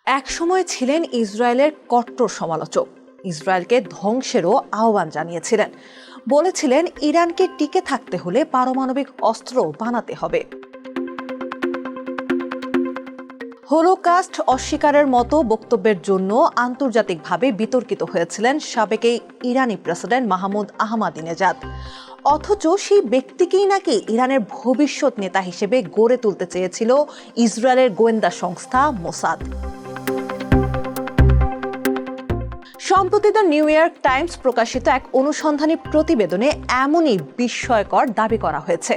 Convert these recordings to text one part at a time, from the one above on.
একসময় ছিলেন ইসরায়েলের কট্টর সমালোচক। ইসরায়েলকে ধ্বংসেরও আহ্বান জানিয়েছিলেন। বলেছিলেন ইরানকে টিকে থাকতে হলে পারমাণবিক অস্ত্র বানাতে হবে। হলোকাস্ট অস্বীকারের মতো বক্তব্যের জন্য আন্তর্জাতিকভাবে বিতর্কিত হয়েছিলেন সাবেক ইরানি প্রেসিডেন্ট মাহমুদ আহমাদিনেজাদ। অথচ সেই ব্যক্তিকেই নাকি ইরানের ভবিষ্যৎ নেতা হিসেবে গড়ে তুলতে চেয়েছিল ইসরায়েলের গোয়েন্দা সংস্থা মোসাদ। সম্প্রতি দ্য নিউ ইয়র্ক টাইমস প্রকাশিত এক অনুসন্ধানী প্রতিবেদনে এমনই বিস্ময়কর দাবি করা হয়েছে।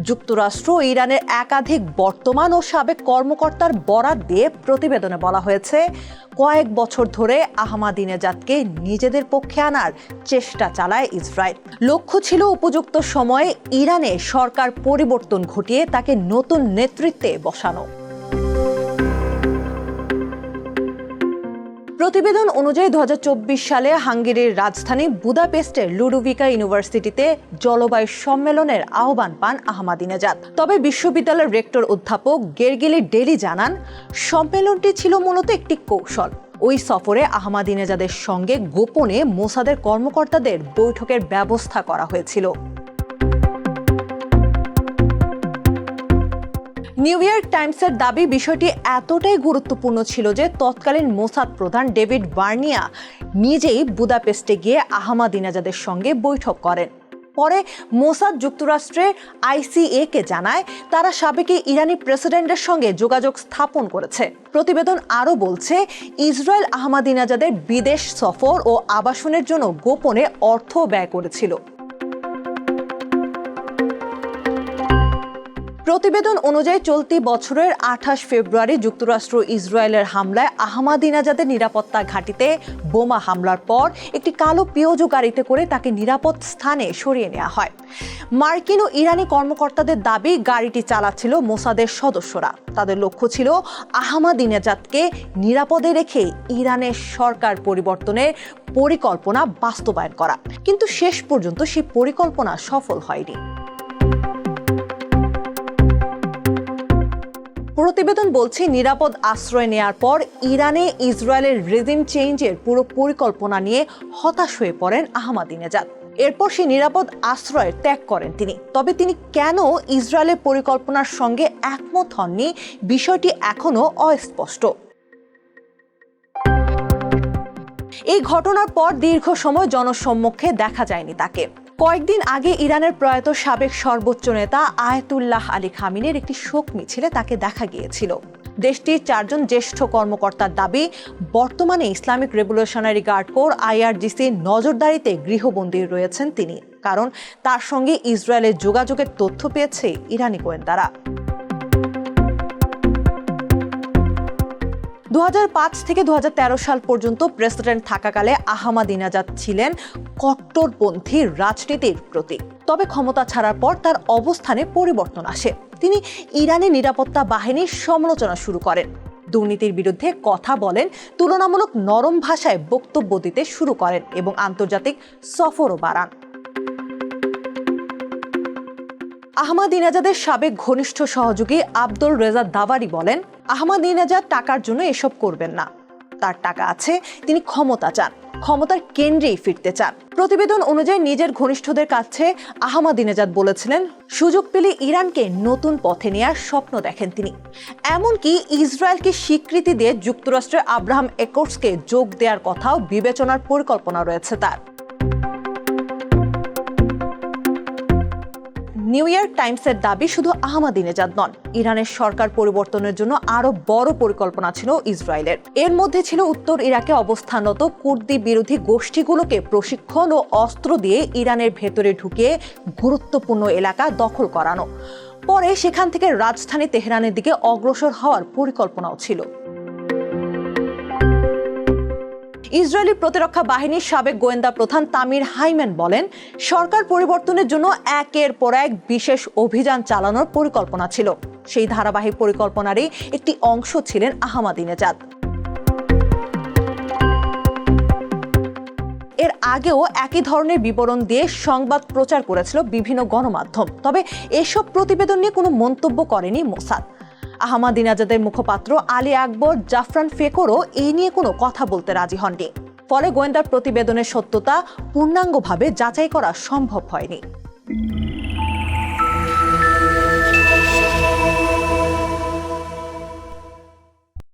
যুক্তরাষ্ট্র ও ইরানের একাধিক বর্তমান ও সাবেক কর্মকর্তার বরাত দিয়ে প্রতিবেদনে বলা হয়েছে, কয়েক বছর ধরে আহমাদিনেজাদকে নিজেদের পক্ষে আনার চেষ্টা চালায় ইসরায়েল। লক্ষ্য ছিল উপযুক্ত সময়ে ইরানে সরকার পরিবর্তন ঘটিয়ে তাকে নতুন নেতৃত্বে বসানো। প্রতিবেদন অনুযায়ী 2024 সালে হাঙ্গেরির রাজধানী বুদাপেস্টের লুডোভিকা ইউনিভার্সিটিতে জলবায়ু সম্মেলনের আহ্বান পান আহমাদিনেজাদ। তবে বিশ্ববিদ্যালয়ের রেক্টর অধ্যাপক গেরগিলি ডেলি জানান, সম্মেলনটি ছিল মূলত একটি কৌশল। ওই সফরে আহমাদিনেজাদের সঙ্গে গোপনে মোসাদের কর্মকর্তাদের বৈঠকের ব্যবস্থা করা হয়েছিল। নিউ ইয়র্ক টাইমসের দাবি, বিষয়টি এতটাই গুরুত্বপূর্ণ ছিল যে তৎকালীন মোসাদ প্রধান ডেভিড বার্নিয়া নিজেই বুদাপেস্টে গিয়ে আহমাদিনেজাদের সঙ্গে বৈঠক করেন। পরে মোসাদ যুক্তরাষ্ট্রের ICA-কে জানায় তারা সাবেক ইরানি প্রেসিডেন্টের সঙ্গে যোগাযোগ স্থাপন করেছে। প্রতিবেদন আরও বলছে, ইসরায়েল আহমাদিনেজাদের বিদেশ সফর ও আবাসনের জন্য গোপনে অর্থ ব্যয় করেছিল। প্রতিবেদন অনুযায়ী চলতি বছরের 28 ফেব্রুয়ারি যুক্তরাষ্ট্র ইসরায়েলের হামলায় আহমাদিনেজাদের নিরাপত্তা ঘাঁটিতে বোমা হামলার পর একটি কালো পিওজো গাড়িতে করে তাকে নিরাপদ স্থানে সরিয়ে নেওয়া হয়। মার্কিন ও ইরানি কর্মকর্তাদের দাবি, গাড়িটি চালাচ্ছিল মোসাদের সদস্যরা। তাদের লক্ষ্য ছিল আহমাদিনেজাদকে নিরাপদে রেখে ইরানের সরকার পরিবর্তনের পরিকল্পনা বাস্তবায়ন করা। কিন্তু শেষ পর্যন্ত সেই পরিকল্পনা সফল হয়নি। প্রতিবেদন বলছে, নিরাপদ আশ্রয় নেয়ার পর ইরানে ইসরায়েলের রেজিম চেঞ্জের পুরো পরিকল্পনা নিয়ে হতাশ হয়ে পড়েন আহমাদিনেজাদ। এরপর সেই নিরাপদ আশ্রয় ত্যাগ করেন তিনি। তবে তিনি কেন ইসরায়েলের পরিকল্পনার সঙ্গে একমত হননি, বিষয়টি এখনো অস্পষ্ট। এই ঘটনার পর দীর্ঘ সময় জনসম্মুখে দেখা যায়নি তাকে। কয়েকদিন আগে ইরানের প্রয়াত সাবেক সর্বোচ্চ নেতা আয়াতুল্লাহ আলী খামিনির একটি শোক মিছিলে তাকে দেখা গিয়েছিল। দেশটির 4 জন জ্যেষ্ঠ কর্মকর্তার দাবি, বর্তমানে Islamic revolutionary guard corps IRGC নজরদারিতে গৃহবন্দী রয়েছেন তিনি, কারণ তার সঙ্গে ইসরায়েলের যোগাযোগের তথ্য পেয়েছে ইরানি গোয়েন্দারা। 2005 থেকে 2013 সাল পর্যন্ত প্রেসিডেন্ট থাকাকালে আহমাদিনেজাদ ছিলেন কট্টরপন্থী রাজনীতির প্রতীক। তবে ক্ষমতা ছাড়ার পর তার অবস্থানে পরিবর্তন আসে। তিনি ইরানি নিরাপত্তা বাহিনীর সমালোচনা শুরু করেন, দুর্নীতির বিরুদ্ধে কথা বলেন, তুলনামূলক নরম ভাষায় বক্তব্য দিতে শুরু করেন এবং আন্তর্জাতিক সফরও বাড়ান। আহমাদিনেজাদের সাবেক ঘনিষ্ঠ সহযোগী আব্দুল রেজা দাভারি বলেন, আহমাদিনেজাদ টাকার জন্য এসব করবেন না। তার টাকা আছে, তিনি ক্ষমতা চান, ক্ষমতার কেন্দ্রেই ফিরতে চান। প্রতিবেদন অনুযায়ী নিজের ঘনিষ্ঠদের কাছে আহমাদিনেজাদ বলেছিলেন, সুযোগ পেলে ইরানকে নতুন পথে নেয়ার স্বপ্ন দেখেন তিনি। এমনকি ইসরায়েলকে স্বীকৃতি দিয়ে যুক্তরাষ্ট্রের আব্রাহাম অ্যাকর্ডসকে যোগ দেওয়ার কথাও বিবেচনার পরিকল্পনা রয়েছে তার। নিউ ইয়র্ক টাইমসের দাবি, শুধু আহমাদিনেজাদ নন, ইরানের সরকার পরিবর্তনের জন্য আরো বড় পরিকল্পনা ছিল ইসরায়েলের। এর মধ্যে ছিল উত্তর ইরাকে অবস্থানরত কুর্দি বিরোধী গোষ্ঠীগুলোকে প্রশিক্ষণ ও অস্ত্র দিয়ে ইরানের ভেতরে ঢুকিয়ে গুরুত্বপূর্ণ এলাকা দখল করানো। পরে সেখান থেকে রাজধানী তেহরানের দিকে অগ্রসর হওয়ার পরিকল্পনাও ছিল। ইসরায়েলি প্রতিরক্ষা বাহিনীর সাবেক গোয়েন্দা প্রধান তামির হাইমেন বলেন, সরকার পরিবর্তনের জন্য একের পর এক বিশেষ অভিযান চালানোর পরিকল্পনা ছিল। সেই ধারাবাহিক পরিকল্পনারই একটি অংশ ছিলেন আহমাদিনেজাদ। এর আগেও একই ধরনের বিবরণ দিয়ে সংবাদ প্রচার করেছিল বিভিন্ন গণমাধ্যম। তবে এসব প্রতিবেদন নিয়ে কোনো মন্তব্য করেনি মোসাদ। আহমাদিনাজাদের মুখপাত্র আলী আকবর জাফরান ফেকরও এই নিয়ে কোনো কথা বলতে রাজি হননি। ফলে গোয়েন্দার প্রতিবেদনের সত্যতা পূর্ণাঙ্গভাবে যাচাই করা সম্ভব হয়নি।